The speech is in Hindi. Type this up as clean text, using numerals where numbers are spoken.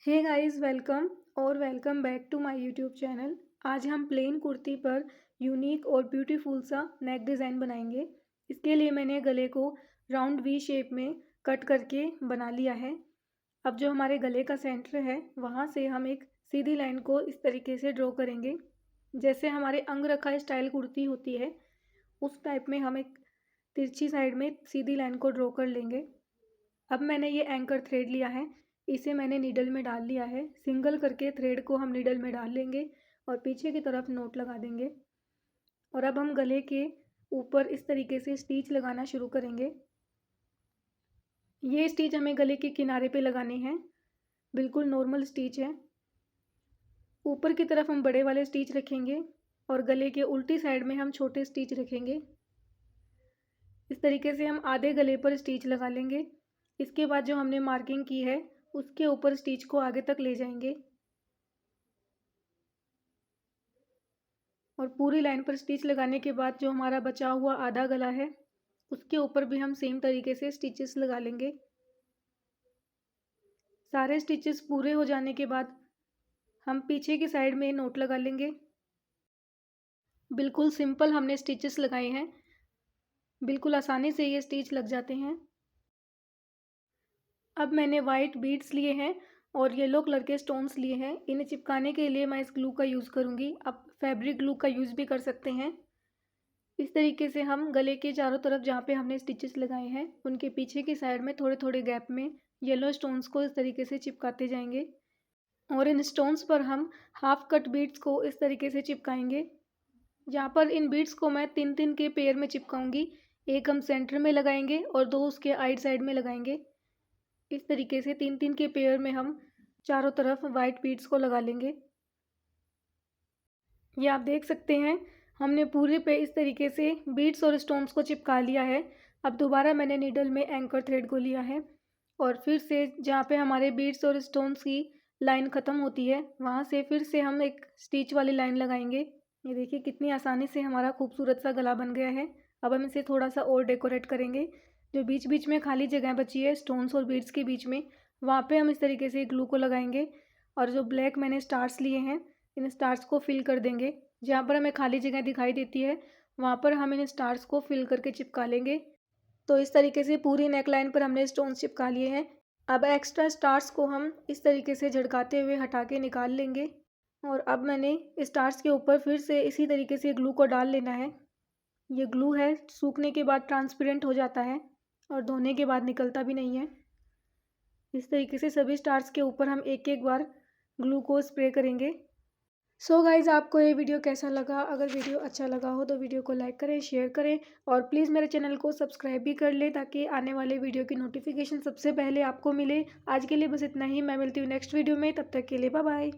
Hey guys, welcome back to my YouTube channel. आज हम प्लेन कुर्ती पर यूनिक और ब्यूटीफुल सा नेक डिज़ाइन बनाएंगे। इसके लिए मैंने गले को राउंड वी शेप में कट करके बना लिया है। अब जो हमारे गले का सेंटर है वहाँ से हम एक सीधी लाइन को इस तरीके से ड्रॉ करेंगे। जैसे हमारे अंगरखा स्टाइल कुर्ती होती है उस टाइप में हम एक तिरछी साइड में सीधी लाइन को ड्रॉ कर लेंगे। अब मैंने ये एंकर थ्रेड लिया है, इसे मैंने नीडल में डाल लिया है। सिंगल करके थ्रेड को हम नीडल में डाल लेंगे और पीछे की तरफ नोट लगा देंगे। और अब हम गले के ऊपर इस तरीके से स्टिच लगाना शुरू करेंगे। ये स्टिच हमें गले के किनारे पे लगाने हैं, बिल्कुल नॉर्मल स्टिच है। ऊपर की तरफ हम बड़े वाले स्टिच रखेंगे और गले के उल्टी साइड में हम छोटे स्टिच रखेंगे। इस तरीके से हम आधे गले पर स्टिच लगा लेंगे। इसके बाद जो हमने मार्किंग की है उसके ऊपर स्टिच को आगे तक ले जाएंगे और पूरी लाइन पर स्टिच लगाने के बाद जो हमारा बचा हुआ आधा गला है उसके ऊपर भी हम सेम तरीके से स्टिचेस लगा लेंगे। सारे स्टिचेस पूरे हो जाने के बाद हम पीछे की साइड में नोट लगा लेंगे। बिल्कुल सिंपल हमने स्टिचेस लगाए हैं, बिल्कुल आसानी से ये स्टिच लग जाते हैं। अब मैंने वाइट बीड्स लिए हैं और येलो कलर के स्टोन्स लिए हैं। इन्हें चिपकाने के लिए मैं इस ग्लू का यूज़ करूँगी। आप फैब्रिक ग्लू का यूज़ भी कर सकते हैं। इस तरीके से हम गले के चारों तरफ जहाँ पे हमने स्टिचेस लगाए हैं उनके पीछे की साइड में थोड़े थोड़े गैप में येलो स्टोन्स को इस तरीके से चिपकाते जाएंगे और इन स्टोन्स पर हम हाफ कट बीड्स को इस तरीके से चिपकाएंगे। जहाँ पर इन बीड्स को मैं 3-3 के पेयर में चिपकाऊंगी। एक हम सेंटर में लगाएंगे और 2 उसके आइट साइड में लगाएंगे। इस तरीके से 3-3 के पेयर में हम चारों तरफ वाइट बीड्स को लगा लेंगे। ये आप देख सकते हैं हमने पूरे पे इस तरीके से बीड्स और स्टोन्स को चिपका लिया है। अब दोबारा मैंने नीडल में एंकर थ्रेड को लिया है और फिर से जहाँ पे हमारे बीड्स और स्टोन्स की लाइन ख़त्म होती है वहाँ से फिर से हम एक स्टिच वाली लाइन लगाएंगे। ये देखिए कितनी आसानी से हमारा खूबसूरत सा गला बन गया है। अब हम इसे थोड़ा सा और डेकोरेट करेंगे। जो बीच बीच में खाली जगह बची है स्टोन्स और बीड्स के बीच में, वहाँ पे हम इस तरीके से ग्लू को लगाएंगे और जो ब्लैक मैंने स्टार्स लिए हैं इन स्टार्स को फिल कर देंगे। जहाँ पर हमें खाली जगह दिखाई देती है वहाँ पर हम इन स्टार्स को फिल करके चिपका लेंगे। तो इस तरीके से पूरी नेक लाइन पर हमने स्टोन्स चिपका लिए हैं। अब एक्स्ट्रा स्टार्स को हम इस तरीके से झटकाते हुए हटा के निकाल लेंगे और अब मैंने स्टार्स के ऊपर फिर से इसी तरीके से ग्लू को डाल लेना है। ये ग्लू है, सूखने के बाद ट्रांसपेरेंट हो जाता है और धोने के बाद निकलता भी नहीं है। इस तरीके से सभी स्टार्स के ऊपर हम एक एक बार ग्लू को स्प्रे करेंगे। सो गाइज़, आपको ये वीडियो कैसा लगा? अगर वीडियो अच्छा लगा हो तो वीडियो को लाइक करें, शेयर करें और प्लीज़ मेरे चैनल को सब्सक्राइब भी कर लें ताकि आने वाले वीडियो की नोटिफिकेशन सबसे पहले आपको मिले। आज के लिए बस इतना ही। मैं मिलती हूँ नेक्स्ट वीडियो में, तब तक के लिए बाय बाय।